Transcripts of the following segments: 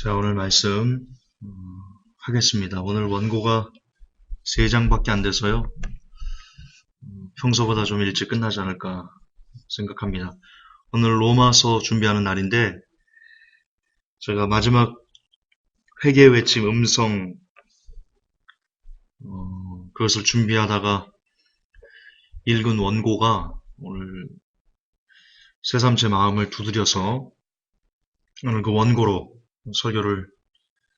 자, 오늘 말씀 하겠습니다. 오늘 원고가 3장밖에 안 돼서요. 평소보다 좀 일찍 끝나지 않을까 생각합니다. 오늘 로마서 준비하는 날인데 제가 마지막 회개 외침 음성 그것을 준비하다가 읽은 원고가 오늘 새삼 제 마음을 두드려서 오늘 그 원고로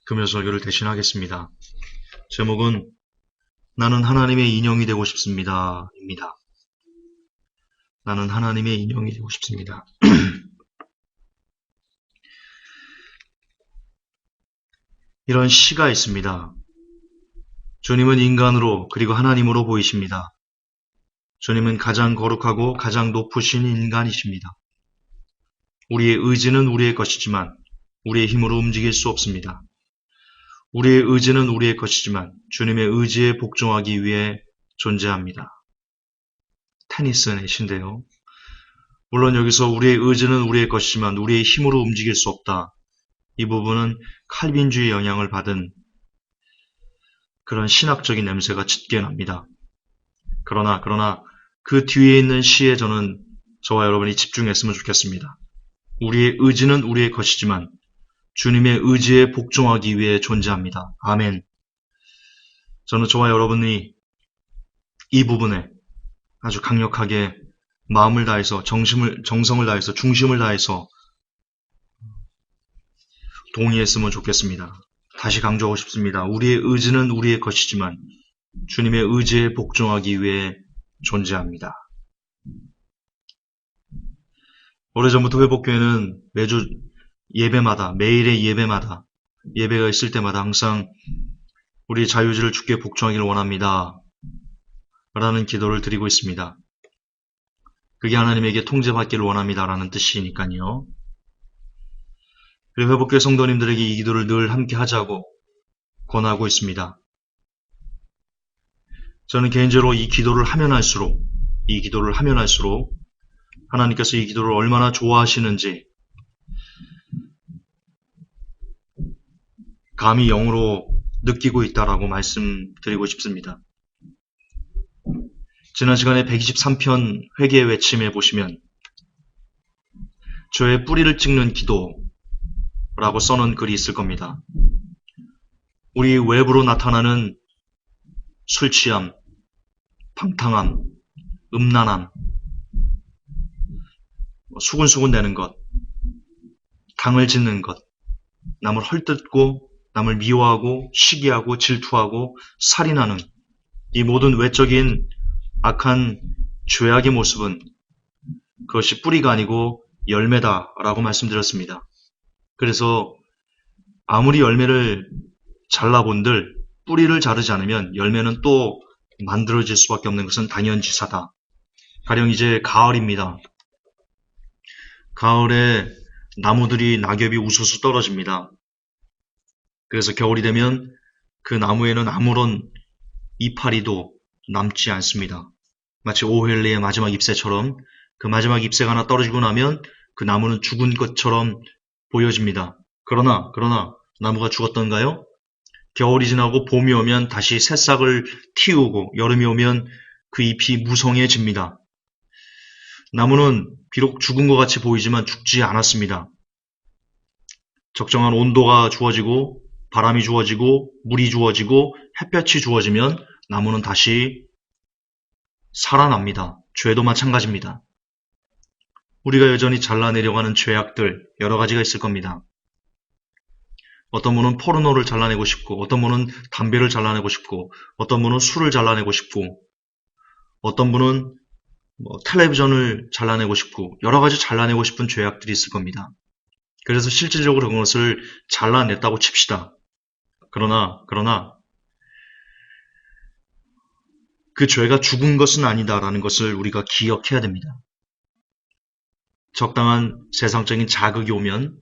금요 설교를 대신하겠습니다. 제목은 나는 하나님의 인형이 되고 싶습니다. 입니다. 나는 하나님의 인형이 되고 싶습니다. 이런 시가 있습니다. 주님은 인간으로 그리고 하나님으로 보이십니다. 주님은 가장 거룩하고 가장 높으신 인간이십니다. 우리의 의지는 우리의 것이지만 우리의 힘으로 움직일 수 없습니다. 우리의 의지는 우리의 것이지만 주님의 의지에 복종하기 위해 존재합니다. 테니슨의 시인데요. 물론 여기서 우리의 의지는 우리의 것이지만 우리의 힘으로 움직일 수 없다. 이 부분은 칼빈주의 영향을 받은 그런 신학적인 냄새가 짙게 납니다. 그러나 그 뒤에 있는 시에 저와 여러분이 집중했으면 좋겠습니다. 우리의 의지는 우리의 것이지만 주님의 의지에 복종하기 위해 존재합니다. 아멘. 저는 저와 여러분이 이 부분에 아주 강력하게 마음을 다해서 정성을 다해서 중심을 다해서 동의했으면 좋겠습니다. 다시 강조하고 싶습니다. 우리의 의지는 우리의 것이지만 주님의 의지에 복종하기 위해 존재합니다. 오래전부터 회복교회는 매주 매일의 예배가 있을 때마다 항상 우리 자유주를 주께 복종하기를 원합니다. 라는 기도를 드리고 있습니다. 그게 하나님에게 통제받기를 원합니다. 라는 뜻이니까요. 그리고 회복교회 성도님들에게 이 기도를 늘 함께 하자고 권하고 있습니다. 저는 개인적으로 이 기도를 하면 할수록 하나님께서 이 기도를 얼마나 좋아하시는지 감히 영으로 느끼고 있다라고 말씀드리고 싶습니다. 지난 시간에 123편 회개의 외침에 보시면 죄의 뿌리를 찍는 기도라고 써놓은 글이 있을 겁니다. 우리 외부로 나타나는 술 취함, 방탕함, 음란함, 수군수군 대는 것, 당을 짓는 것, 남을 헐뜯고 남을 미워하고 시기하고 질투하고 살인하는 이 모든 외적인 악한 죄악의 모습은 그것이 뿌리가 아니고 열매다라고 말씀드렸습니다. 그래서 아무리 열매를 잘라본들 뿌리를 자르지 않으면 열매는 또 만들어질 수밖에 없는 것은 당연지사다. 가령 이제 가을입니다. 가을에 나무들이 낙엽이 우수수 떨어집니다. 그래서 겨울이 되면 그 나무에는 아무런 이파리도 남지 않습니다. 마치 오헬리의 마지막 잎새처럼 그 마지막 잎새가 하나 떨어지고 나면 그 나무는 죽은 것처럼 보여집니다. 그러나 나무가 죽었던가요? 겨울이 지나고 봄이 오면 다시 새싹을 틔우고 여름이 오면 그 잎이 무성해집니다. 나무는 비록 죽은 것 같이 보이지만 죽지 않았습니다. 적정한 온도가 주어지고 바람이 주어지고 물이 주어지고 햇볕이 주어지면 나무는 다시 살아납니다. 죄도 마찬가지입니다. 우리가 여전히 잘라내려가는 죄악들 여러 가지가 있을 겁니다. 어떤 분은 포르노를 잘라내고 싶고 어떤 분은 담배를 잘라내고 싶고 어떤 분은 술을 잘라내고 싶고 어떤 분은 텔레비전을 잘라내고 싶고 여러 가지 잘라내고 싶은 죄악들이 있을 겁니다. 그래서 실질적으로 그것을 잘라냈다고 칩시다. 그러나 그 죄가 죽은 것은 아니다라는 것을 우리가 기억해야 됩니다. 적당한 세상적인 자극이 오면,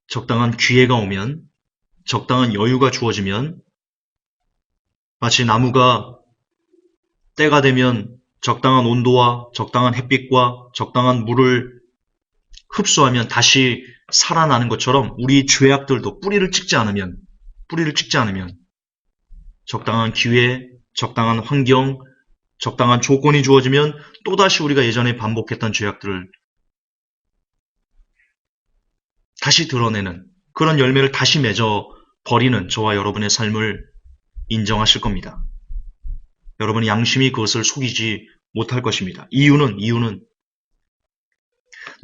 적당한 기회가 오면, 적당한 여유가 주어지면 마치 나무가 때가 되면 적당한 온도와 적당한 햇빛과 적당한 물을 흡수하면 다시 살아나는 것처럼 우리 죄악들도 뿌리를 찍지 않으면 적당한 기회, 적당한 환경, 적당한 조건이 주어지면 또다시 우리가 예전에 반복했던 죄악들을 다시 드러내는 그런 열매를 다시 맺어 버리는 저와 여러분의 삶을 인정하실 겁니다. 여러분의 양심이 그것을 속이지 못할 것입니다. 이유는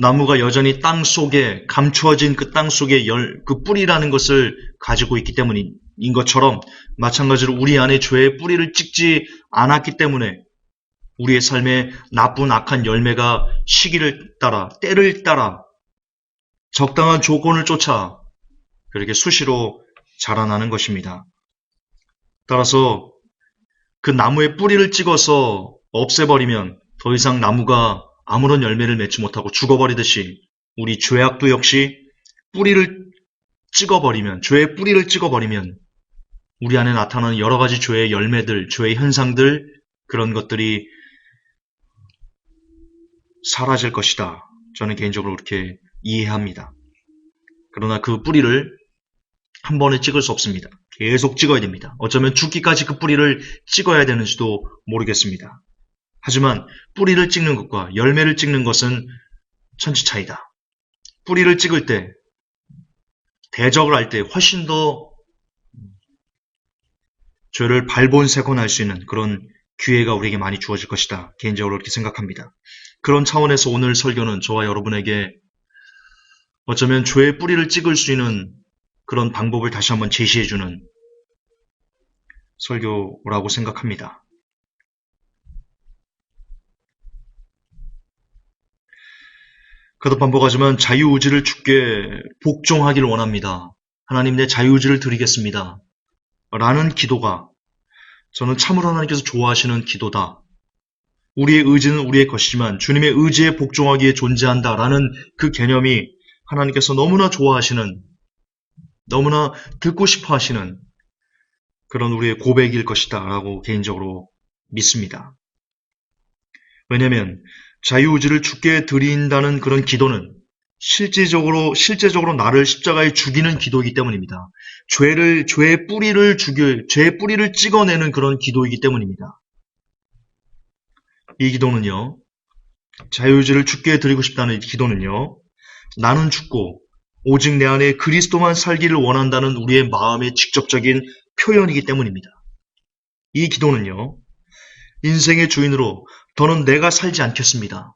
나무가 여전히 땅 속에 감추어진 그 땅 속에 그 뿌리라는 것을 가지고 있기 때문인 것처럼 마찬가지로 우리 안에 죄의 뿌리를 찍지 않았기 때문에 우리의 삶에 나쁜 악한 열매가 시기를 따라 때를 따라 적당한 조건을 쫓아 그렇게 수시로 자라나는 것입니다. 따라서 그 나무의 뿌리를 찍어서 없애버리면 더 이상 나무가 아무런 열매를 맺지 못하고 죽어버리듯이 우리 죄악도 역시 죄의 뿌리를 찍어버리면 우리 안에 나타나는 여러 가지 죄의 열매들, 죄의 현상들, 그런 것들이 사라질 것이다. 저는 개인적으로 그렇게 이해합니다. 그러나 그 뿌리를 한 번에 찍을 수 없습니다. 계속 찍어야 됩니다. 어쩌면 죽기까지 그 뿌리를 찍어야 되는지도 모르겠습니다. 하지만 뿌리를 찍는 것과 열매를 찍는 것은 천지 차이다. 뿌리를 찍을 때, 대적을 할 때 훨씬 더 죄를 발본색원할 수 있는 그런 기회가 우리에게 많이 주어질 것이다. 개인적으로 그렇게 생각합니다. 그런 차원에서 오늘 설교는 저와 여러분에게 어쩌면 죄의 뿌리를 찍을 수 있는 그런 방법을 다시 한번 제시해주는 설교라고 생각합니다. 거듭 반복하지만 자유의지를 주께 복종하기를 원합니다. 하나님 내 자유의지를 드리겠습니다. 라는 기도가 저는 참으로 하나님께서 좋아하시는 기도다. 우리의 의지는 우리의 것이지만 주님의 의지에 복종하기에 존재한다. 라는 그 개념이 하나님께서 너무나 좋아하시는, 너무나 듣고 싶어 하시는 그런 우리의 고백일 것이다. 라고 개인적으로 믿습니다. 왜냐하면 자유의지를 주께 드린다는 그런 기도는 실제적으로 나를 십자가에 죽이는 기도이기 때문입니다. 죄의 뿌리를 찍어내는 그런 기도이기 때문입니다. 이 기도는요, 자유의지를 주께 드리고 싶다는 기도는요, 나는 죽고 오직 내 안에 그리스도만 살기를 원한다는 우리의 마음의 직접적인 표현이기 때문입니다. 이 기도는요, 인생의 주인으로 더는 내가 살지 않겠습니다.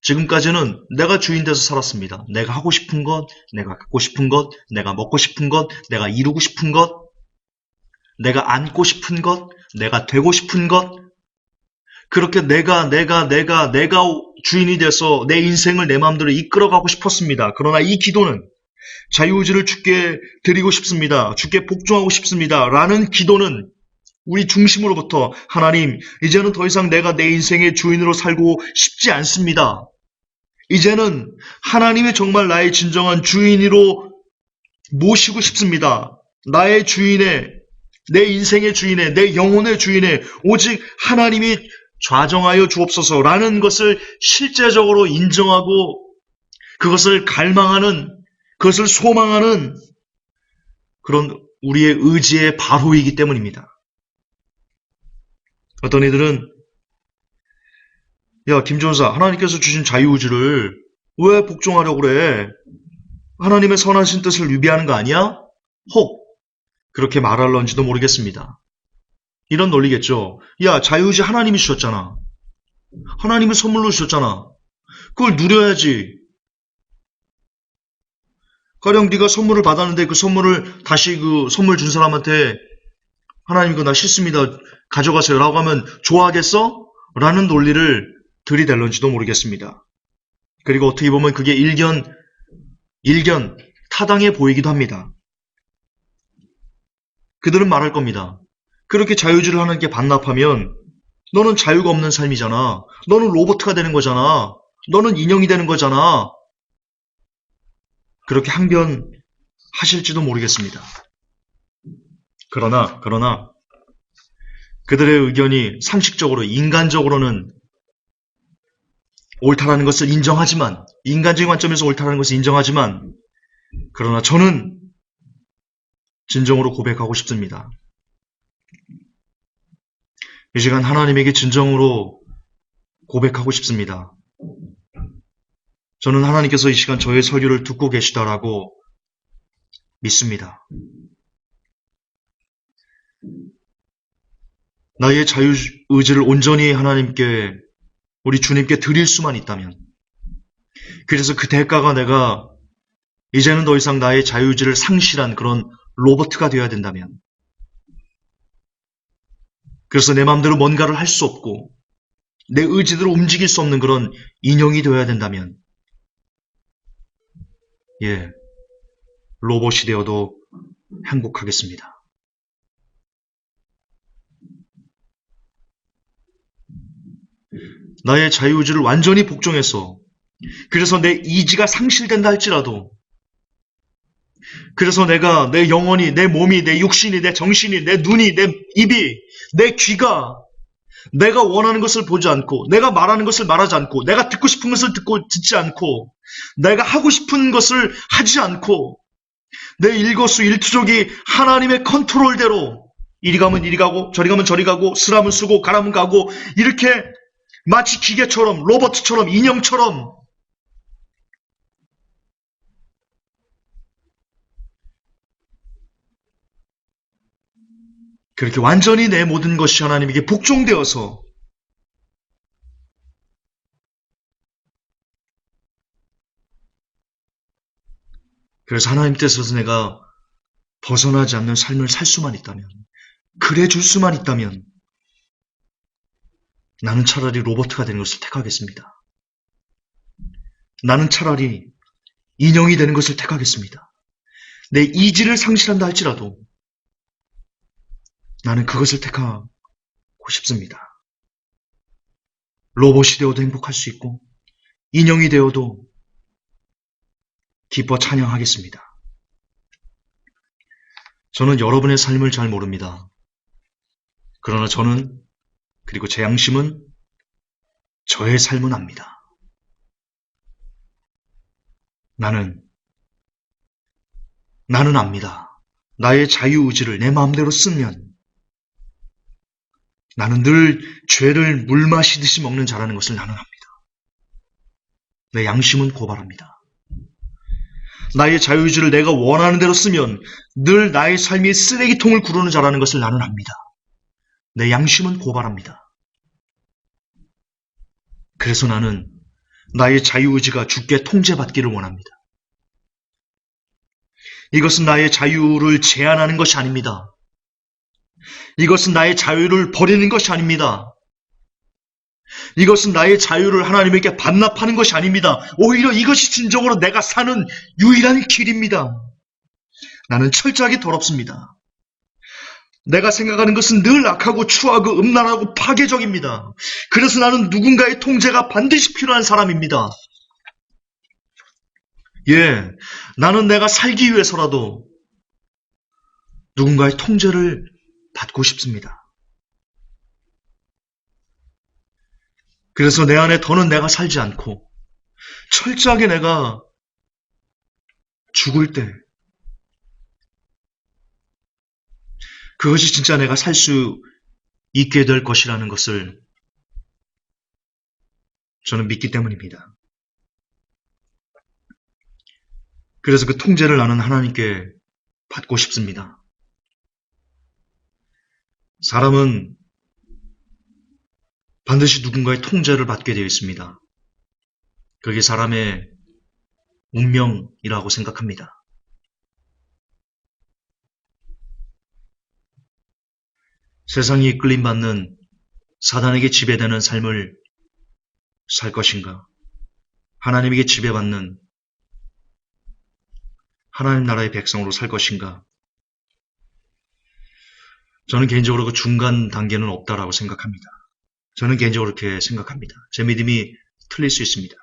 지금까지는 내가 주인 돼서 살았습니다. 내가 하고 싶은 것, 내가 갖고 싶은 것, 내가 먹고 싶은 것, 내가 이루고 싶은 것, 내가 안고 싶은 것, 내가 되고 싶은 것, 그렇게 내가 주인이 돼서 내 인생을 내 마음대로 이끌어가고 싶었습니다. 그러나 이 기도는 자유의지를 주께 드리고 싶습니다. 주께 복종하고 싶습니다. 라는 기도는 우리 중심으로부터 하나님, 이제는 더 이상 내가 내 인생의 주인으로 살고 싶지 않습니다. 이제는 하나님이 정말 나의 진정한 주인으로 모시고 싶습니다. 나의 주인의, 내 인생의 주인의, 내 영혼의 주인의 오직 하나님이 좌정하여 주옵소서라는 것을 실제적으로 인정하고 그것을 갈망하는, 그것을 소망하는 그런 우리의 의지의 바로이기 때문입니다. 어떤 이들은 야, 김전사, 하나님께서 주신 자유의지를 왜 복종하려고 그래? 하나님의 선하신 뜻을 위배하는 거 아니야? 혹 그렇게 말할런지도 모르겠습니다. 이런 논리겠죠. 야, 자유의지 하나님이 주셨잖아. 하나님이 선물로 주셨잖아. 그걸 누려야지. 가령 네가 선물을 받았는데 그 선물을 다시 그 선물 준 사람한테 하나님 이거 나 싫습니다. 가져가세요. 라고 하면 좋아하겠어? 라는 논리를 들이댈런지도 모르겠습니다. 그리고 어떻게 보면 그게 일견 타당해 보이기도 합니다. 그들은 말할 겁니다. 그렇게 자유의지를 하나님께 반납하면 너는 자유가 없는 삶이잖아. 너는 로봇가 되는 거잖아. 너는 인형이 되는 거잖아. 그렇게 항변하실지도 모르겠습니다. 그러나 그들의 의견이 상식적으로, 인간적으로는 옳다라는 것을 인정하지만, 인간적인 관점에서 옳다라는 것을 인정하지만, 그러나 저는 진정으로 고백하고 싶습니다. 이 시간 하나님에게 진정으로 고백하고 싶습니다. 저는 하나님께서 이 시간 저의 설교를 듣고 계시다라고 믿습니다. 나의 자유의지를 온전히 하나님께, 우리 주님께 드릴 수만 있다면, 그래서 그 대가가 내가 이제는 더 이상 나의 자유의지를 상실한 그런 로버트가 되어야 된다면, 그래서 내 마음대로 뭔가를 할 수 없고 내 의지대로 움직일 수 없는 그런 인형이 되어야 된다면, 로봇이 되어도 행복하겠습니다. 나의 자유의지를 완전히 복종해서, 그래서 내 이지가 상실된다 할지라도, 그래서 내가, 내 영혼이, 내 몸이, 내 육신이, 내 정신이, 내 눈이, 내 입이, 내 귀가 내가 원하는 것을 보지 않고, 내가 말하는 것을 말하지 않고, 내가 듣고 싶은 것을 듣지 않고, 내가 하고 싶은 것을 하지 않고, 내 일거수일투족이 하나님의 컨트롤대로, 이리 가면 이리 가고, 저리 가면 저리 가고, 쓰라면 쓰고, 가라면 가고, 이렇게 마치 기계처럼, 로봇처럼, 인형처럼 그렇게 완전히 내 모든 것이 하나님에게 복종되어서, 그래서 하나님 뜻에서 내가 벗어나지 않는 삶을 살 수만 있다면, 그래 줄 수만 있다면, 나는 차라리 로봇가 되는 것을 택하겠습니다. 나는 차라리 인형이 되는 것을 택하겠습니다. 내 이지를 상실한다 할지라도 나는 그것을 택하고 싶습니다. 로봇이 되어도 행복할 수 있고, 인형이 되어도 기뻐 찬양하겠습니다. 저는 여러분의 삶을 잘 모릅니다. 그러나 저는, 그리고 제 양심은 저의 삶은 압니다. 나는 압니다. 나의 자유의지를 내 마음대로 쓰면 나는 늘 죄를 물 마시듯이 먹는 자라는 것을 나는 압니다. 내 양심은 고발합니다. 나의 자유의지를 내가 원하는 대로 쓰면 늘 나의 삶이 쓰레기통을 구르는 자라는 것을 나는 압니다. 내 양심은 고발합니다. 그래서 나는 나의 자유의지가 주께 통제받기를 원합니다. 이것은 나의 자유를 제한하는 것이 아닙니다. 이것은 나의 자유를 버리는 것이 아닙니다. 이것은 나의 자유를 하나님에게 반납하는 것이 아닙니다. 오히려 이것이 진정으로 내가 사는 유일한 길입니다. 나는 철저하게 더럽습니다. 내가 생각하는 것은 늘 악하고 추하고 음란하고 파괴적입니다. 그래서 나는 누군가의 통제가 반드시 필요한 사람입니다. 나는 내가 살기 위해서라도 누군가의 통제를 받고 싶습니다. 그래서 내 안에 더는 내가 살지 않고 철저하게 내가 죽을 때 그것이 진짜 내가 살 수 있게 될 것이라는 것을 저는 믿기 때문입니다. 그래서 그 통제를 나는 하나님께 받고 싶습니다. 사람은 반드시 누군가의 통제를 받게 되어 있습니다. 그게 사람의 운명이라고 생각합니다. 세상이 이끌림받는 사단에게 지배되는 삶을 살 것인가? 하나님에게 지배받는 하나님 나라의 백성으로 살 것인가? 저는 개인적으로 그 중간 단계는 없다라고 생각합니다. 저는 개인적으로 그렇게 생각합니다. 제 믿음이 틀릴 수 있습니다.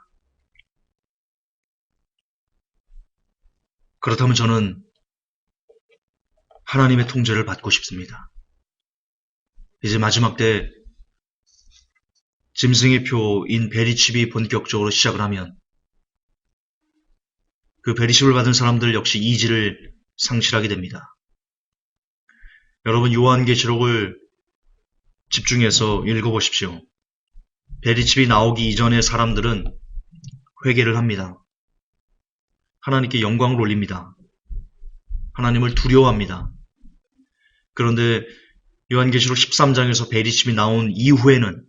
그렇다면 저는 하나님의 통제를 받고 싶습니다. 이제 마지막 때 짐승의 표인 베리칩이 본격적으로 시작을 하면 그 베리칩을 받은 사람들 역시 이지를 상실하게 됩니다. 여러분 요한계시록을 집중해서 읽어보십시오. 베리칩이 나오기 이전의 사람들은 회개를 합니다. 하나님께 영광을 올립니다. 하나님을 두려워합니다. 그런데 요한계시록 13장에서 베리칩이 나온 이후에는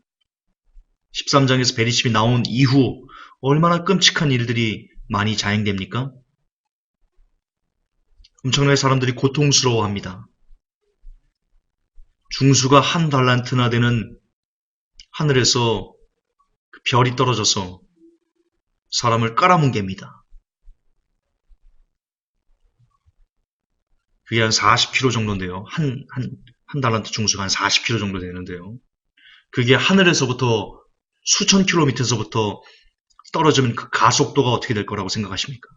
13장에서 베리칩이 나온 이후 얼마나 끔찍한 일들이 많이 자행됩니까? 엄청나게 사람들이 고통스러워합니다. 중수가 1달란트나 되는 하늘에서 그 별이 떨어져서 사람을 깔아뭉갭니다. 그게 한 40km 정도인데요. 한 달란트 중수가 한 40km 정도 되는데요. 그게 하늘에서부터 수천 킬로미터에서부터 떨어지면 그 가속도가 어떻게 될 거라고 생각하십니까?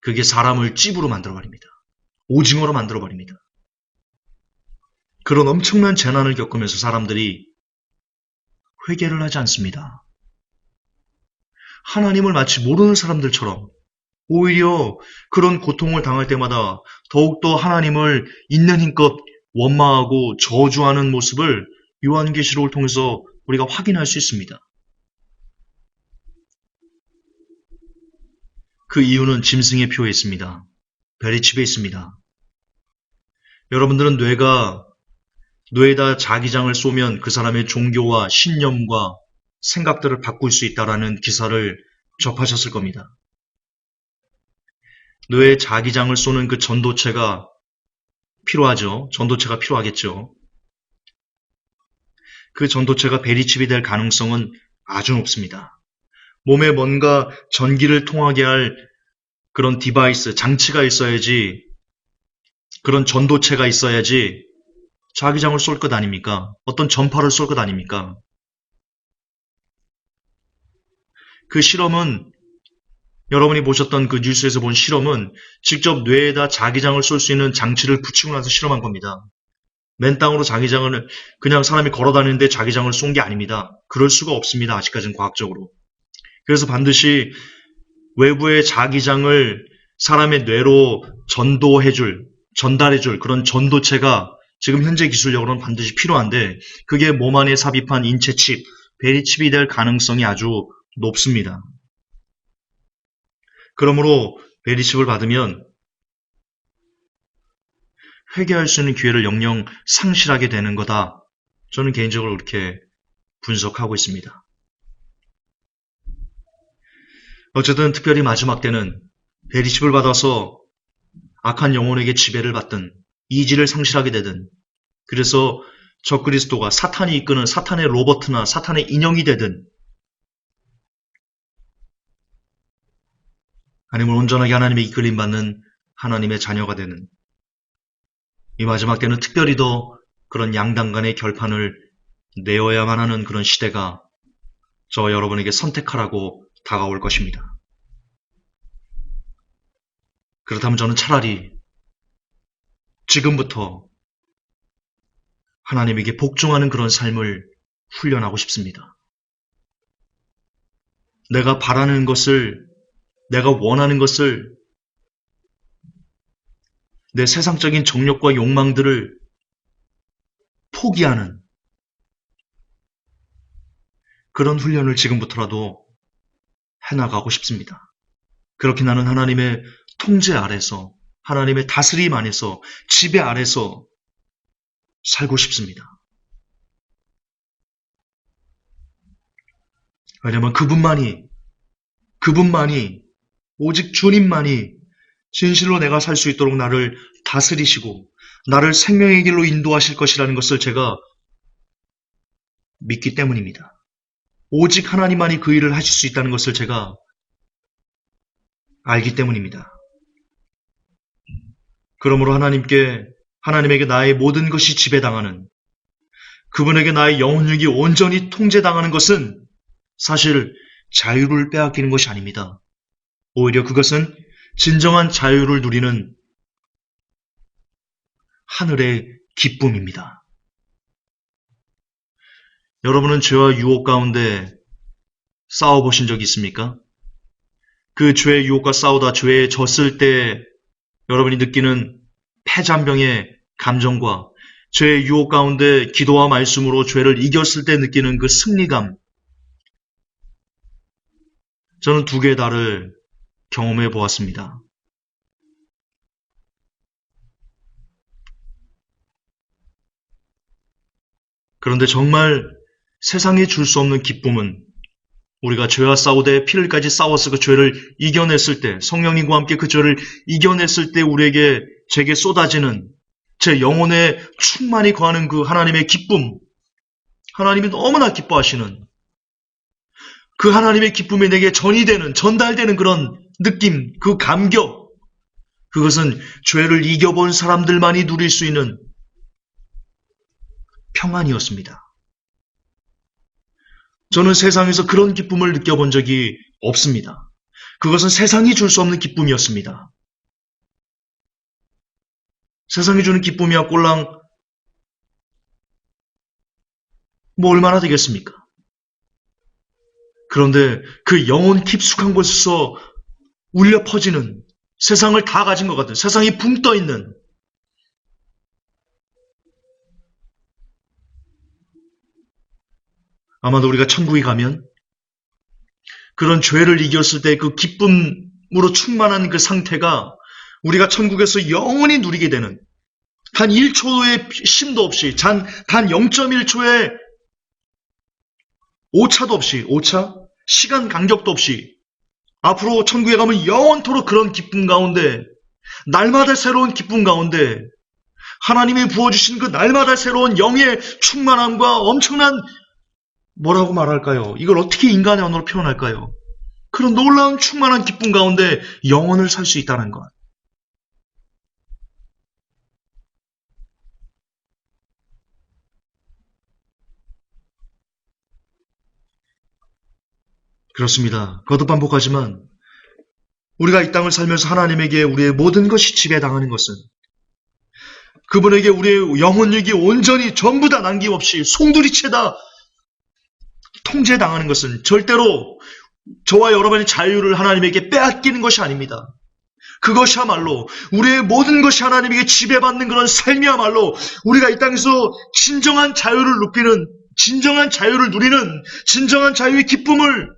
그게 사람을 찝으로 만들어버립니다. 오징어로 만들어버립니다. 그런 엄청난 재난을 겪으면서 사람들이 회개를 하지 않습니다. 하나님을 마치 모르는 사람들처럼 오히려 그런 고통을 당할 때마다 더욱더 하나님을 있는 힘껏 원망하고 저주하는 모습을 요한계시록을 통해서 우리가 확인할 수 있습니다. 그 이유는 짐승의 표에 있습니다. 베리칩에 있습니다. 여러분들은 뇌에다 자기장을 쏘면 그 사람의 종교와 신념과 생각들을 바꿀 수 있다라는 기사를 접하셨을 겁니다. 뇌에 자기장을 쏘는 그 전도체가 필요하죠. 전도체가 필요하겠죠. 그 전도체가 베리칩이 될 가능성은 아주 높습니다. 몸에 뭔가 전기를 통하게 할 그런 디바이스, 장치가 있어야지, 그런 전도체가 있어야지 자기장을 쏠 것 아닙니까? 어떤 전파를 쏠 것 아닙니까? 그 실험은, 여러분이 보셨던 그 뉴스에서 본 실험은 직접 뇌에다 자기장을 쏠 수 있는 장치를 붙이고 나서 실험한 겁니다. 맨 땅으로 자기장을 그냥 사람이 걸어다니는데 자기장을 쏜 게 아닙니다. 그럴 수가 없습니다. 아직까지는 과학적으로. 그래서 반드시 외부의 자기장을 사람의 뇌로 전달해줄 그런 전도체가 지금 현재 기술력으로는 반드시 필요한데 그게 몸 안에 삽입한 인체칩, 베리칩이 될 가능성이 아주 높습니다. 그러므로 베리칩을 받으면 회개할 수 있는 기회를 영영 상실하게 되는 거다. 저는 개인적으로 그렇게 분석하고 있습니다. 어쨌든 특별히 마지막 때는 베리칩을 받아서 악한 영혼에게 지배를 받든 이지를 상실하게 되든 그래서 적그리스도가 사탄이 이끄는 사탄의 로버트나 사탄의 인형이 되든 아니면 온전하게 하나님의 이끌림 받는 하나님의 자녀가 되는 이 마지막 때는 특별히 더 그런 양당 간의 결판을 내어야만 하는 그런 시대가 저 여러분에게 선택하라고 다가올 것입니다. 그렇다면 저는 차라리 지금부터 하나님에게 복종하는 그런 삶을 훈련하고 싶습니다. 내가 바라는 것을, 내가 원하는 것을, 내 세상적인 정욕과 욕망들을 포기하는 그런 훈련을 지금부터라도 해나가고 싶습니다. 그렇게 나는 하나님의 통제 아래서, 하나님의 다스림 안에서, 지배 아래서 살고 싶습니다. 왜냐하면 그분만이, 오직 주님만이 진실로 내가 살 수 있도록 나를 다스리시고 나를 생명의 길로 인도하실 것이라는 것을 제가 믿기 때문입니다. 오직 하나님만이 그 일을 하실 수 있다는 것을 제가 알기 때문입니다. 그러므로 하나님에게 나의 모든 것이 지배당하는, 그분에게 나의 영혼육이 온전히 통제당하는 것은 사실 자유를 빼앗기는 것이 아닙니다. 오히려 그것은 진정한 자유를 누리는 하늘의 기쁨입니다. 여러분은 죄와 유혹 가운데 싸워보신 적 있습니까? 그 죄의 유혹과 싸우다 죄에 졌을 때 여러분이 느끼는 패잔병의 감정과 죄의 유혹 가운데 기도와 말씀으로 죄를 이겼을 때 느끼는 그 승리감. 저는 두 개의 달을 경험해 보았습니다. 그런데 정말 세상에 줄 수 없는 기쁨은 우리가 죄와 싸우되 피를까지 싸워서 그 죄를 이겨냈을 때, 성령님과 함께 그 죄를 이겨냈을 때 제게 쏟아지는 제 영혼에 충만히 거하는 그 하나님의 기쁨, 하나님이 너무나 기뻐하시는 그 하나님의 기쁨이 내게 전달되는 그런 느낌, 그 감격, 그것은 죄를 이겨본 사람들만이 누릴 수 있는 평안이었습니다. 저는 세상에서 그런 기쁨을 느껴본 적이 없습니다. 그것은 세상이 줄 수 없는 기쁨이었습니다. 세상이 주는 기쁨이야 꼴랑 뭐 얼마나 되겠습니까? 그런데 그 영혼 깊숙한 곳에서 울려 퍼지는 세상을 다 가진 것 같은 세상이 붕 떠 있는 아마도 우리가 천국에 가면 그런 죄를 이겼을 때 그 기쁨으로 충만한 그 상태가 우리가 천국에서 영원히 누리게 되는 단 1초의 쉼도 없이 단 0.1초의 오차도 없이 시간 간격도 없이 앞으로 천국에 가면 영원토록 그런 기쁨 가운데 날마다 새로운 기쁨 가운데 하나님이 부어주신 그 날마다 새로운 영의 충만함과 엄청난 뭐라고 말할까요? 이걸 어떻게 인간의 언어로 표현할까요? 그런 놀라운 충만한 기쁨 가운데 영혼을 살 수 있다는 것. 그렇습니다. 거듭반복하지만 우리가 이 땅을 살면서 하나님에게 우리의 모든 것이 지배당하는 것은 그분에게 우리의 영혼력이 온전히 전부 다 남김없이 송두리째 다 통제당하는 것은 절대로 저와 여러분의 자유를 하나님에게 빼앗기는 것이 아닙니다. 그것이야말로 우리의 모든 것이 하나님에게 지배받는 그런 삶이야말로 우리가 이 땅에서 진정한 자유를 누리는 진정한 자유의 기쁨을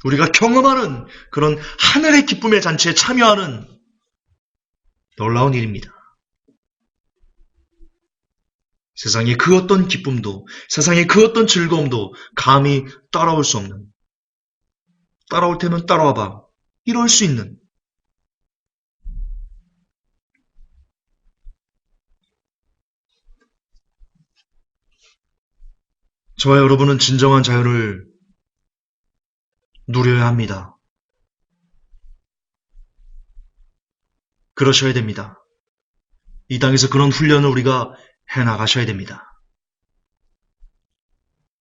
우리가 경험하는 그런 하늘의 기쁨의 잔치에 참여하는 놀라운 일입니다. 세상의 그 어떤 기쁨도, 세상의 그 어떤 즐거움도 감히 따라올 수 없는, 따라올 테면 따라와봐, 이럴 수 있는 저와 여러분은 진정한 자유를 누려야 합니다. 그러셔야 됩니다. 이 땅에서 그런 훈련을 우리가 해나가셔야 됩니다.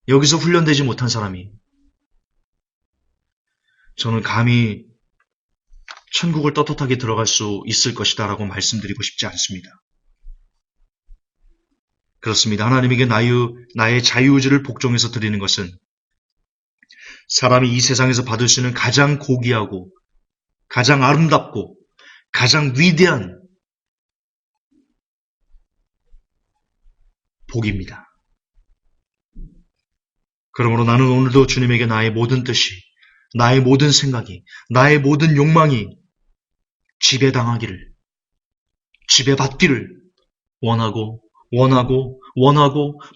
여기서 훈련되지 못한 사람이 저는 감히 천국을 떳떳하게 들어갈 수 있을 것이다 라고 말씀드리고 싶지 않습니다. 그렇습니다. 하나님에게 나의 자유의지를 복종해서 드리는 것은 사람이 이 세상에서 받을 수 있는 가장 고귀하고 가장 아름답고 가장 위대한 복입니다. 그러므로 나는 오늘도 주님에게 나의 모든 뜻이, 나의 모든 생각이, 나의 모든 욕망이 지배당하기를, 지배받기를 원하고,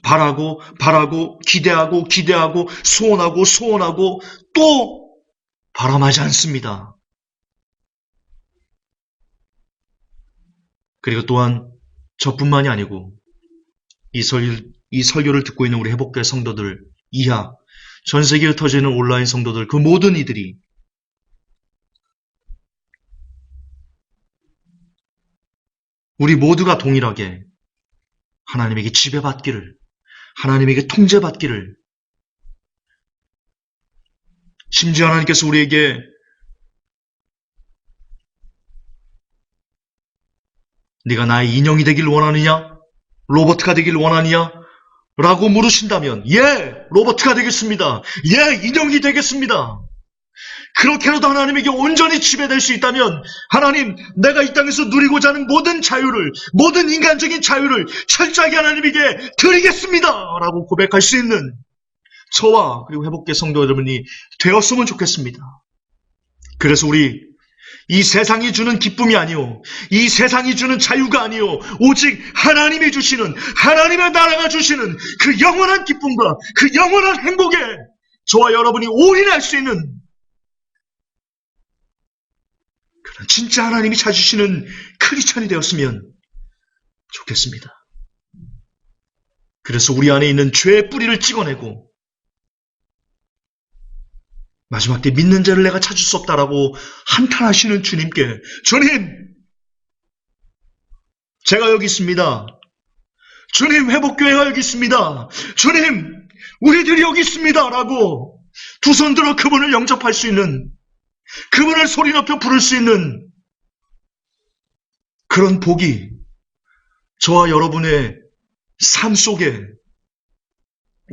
바라고, 기대하고, 소원하고, 또 바람하지 않습니다. 그리고 또한 저뿐만이 아니고 이 설교를 듣고 있는 우리 회복교회 성도들 이하 전 세계에 흩어져 있는 온라인 성도들 그 모든 이들이 우리 모두가 동일하게 하나님에게 지배받기를, 하나님에게 통제받기를, 심지어 하나님께서 우리에게 네가 나의 인형이 되길 원하느냐? 로봇가 되길 원하느냐? 라고 물으신다면, 예, 로버트가 되겠습니다. 예, 인형이 되겠습니다. 그렇게라도 하나님에게 온전히 지배될 수 있다면, 하나님, 내가 이 땅에서 누리고자 하는 모든 자유를, 모든 인간적인 자유를 철저하게 하나님에게 드리겠습니다. 라고 고백할 수 있는 저와 그리고 회복계 성도 여러분이 되었으면 좋겠습니다. 그래서 우리 이 세상이 주는 기쁨이 아니요, 이 세상이 주는 자유가 아니요, 오직 하나님이 주시는, 하나님의 나라가 주시는 그 영원한 기쁨과 그 영원한 행복에 저와 여러분이 올인할 수 있는 그런 진짜 하나님이 찾으시는 크리스천이 되었으면 좋겠습니다. 그래서 우리 안에 있는 죄의 뿌리를 찍어내고 마지막 때 믿는 자를 내가 찾을 수 없다라고 한탄하시는 주님께, 주님, 제가 여기 있습니다. 주님, 회복교회가 여기 있습니다. 주님, 우리들이 여기 있습니다. 라고 두 손 들어 그분을 영접할 수 있는, 그분을 소리 높여 부를 수 있는 그런 복이 저와 여러분의 삶 속에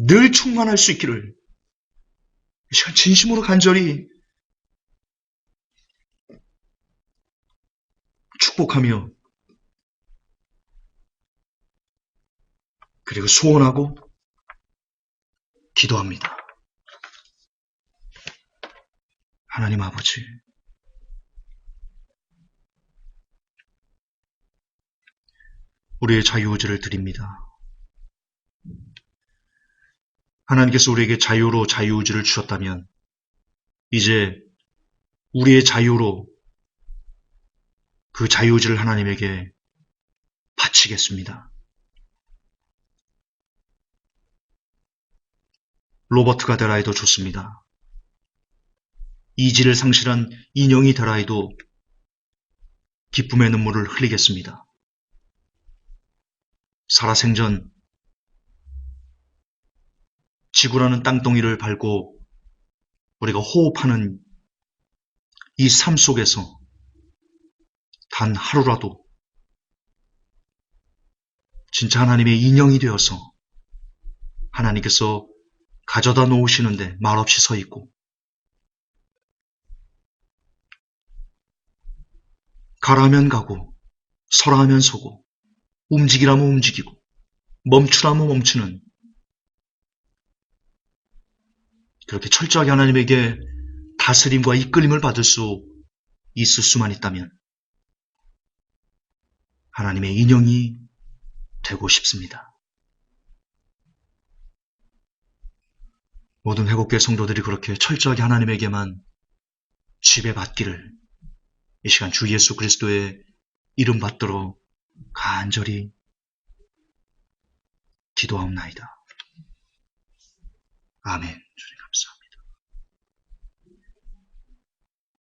늘 충만할 수 있기를 이 시간 진심으로 간절히 축복하며 그리고 소원하고 기도합니다. 하나님 아버지, 우리의 자유의지를 드립니다. 하나님께서 우리에게 자유로 자유의지를 주셨다면 이제 우리의 자유로 그 자유의지를 하나님에게 바치겠습니다. 로버트가 되라 해도 좋습니다. 이지를 상실한 인형이 되라 해도 기쁨의 눈물을 흘리겠습니다. 살아생전 지구라는 땅덩이를 밟고 우리가 호흡하는 이 삶 속에서 단 하루라도 진짜 하나님의 인형이 되어서 하나님께서 가져다 놓으시는데 말없이 서 있고, 가라면 가고 서라 하면 서고 움직이라면 움직이고 멈추라면 멈추는, 그렇게 철저하게 하나님에게 다스림과 이끌림을 받을 수 있을 수만 있다면 하나님의 인형이 되고 싶습니다. 모든 회복교회 성도들이 그렇게 철저하게 하나님에게만 지배받기를 이 시간 주 예수 그리스도의 이름 받들어 간절히 기도하옵나이다. 아멘.